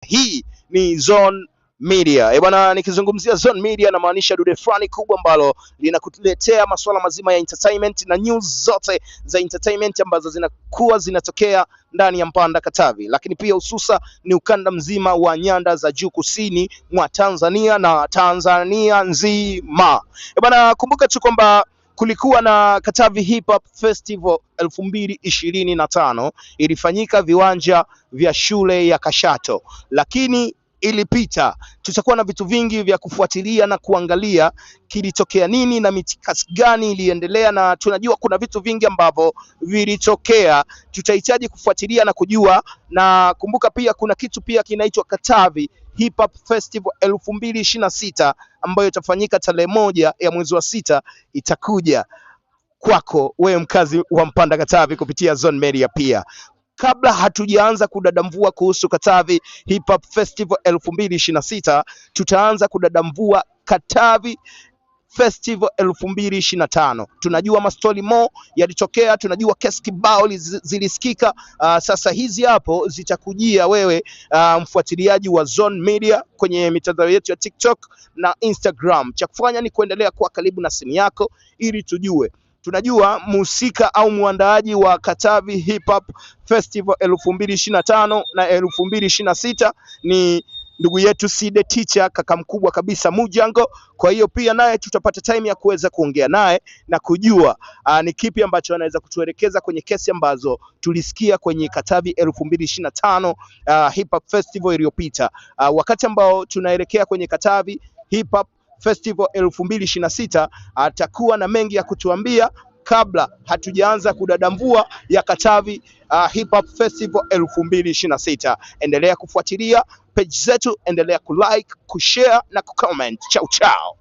hii ni Zone Media. Bwana, nikizungumzia Zone Media na maanisha dude fulani kubwa ambalo linakuletea masuala mazima ya entertainment na news zote za entertainment ambazo zinakuwa zinatokea ndani ya Mpanda Katavi, lakini pia hususa ni ukanda mzima wa nyanda za juu kusini mwa Tanzania na Tanzania nzima. Bwana, kumbuka tu kwamba kulikuwa na Katavi Hip Hop Festival 2025 ilifanyika viwanja vya shule ya Kashato, lakini ilipita. Tutakuwa na vitu vingi vya kufuatilia na kuangalia kilitokea nini na mitikasi gani iliendelea, na tunajua kuna vitu vingi ambavyo vilitokea, tutahitaji kufuatilia na kujua. Na kumbuka pia kuna kitu pia kinaitwa Katavi Hip Hop Festival 2026 ambayo itafanyika tarehe 1 ya mwezi wa 6, itakuja kwako wewe mkazi wa Mpanda Katavi kupitia Zone Media pia. Kabla hatujaanza kudadamvua kuhusu Katavi Hip Hop Festival 2026, tutaanza kudadamvua Katavi Festival 2025. Tunajua mastori mo yalitokea, tunajua kesi kibao zilisikika. Sasa hizi hapo zitakujia wewe mfuatiliaji wa Zone Media kwenye mitandao yetu ya TikTok na Instagram. Cha kufanya ni kuendelea kuwa karibu na simu yako ili tujue. Tunajua musika au muandaaji wa Katavi Hip Hop Festival 2025 na 2026 ni ndugu yetu Side Teacher, kaka mkubwa kabisa Mujango. Kwa hiyo pia naye tutapata time ya kuweza kuongea naye na kujua ni kipi ambacho anaweza kutuelekeza kwenye kesi ambazo tulisikia kwenye Katavi 2025 Hip Hop Festival iliyopita. Wakati ambao tunaelekea kwenye Katavi Hip Hop Festival 2026 atakuwa na mengi ya kutuambia kabla hatujaanza kudadamvua ya Katavi Hip Hop Festival 2026. Endelea kufuatilia page zetu, endelea kulike, kushare na kucomment. Chao chao.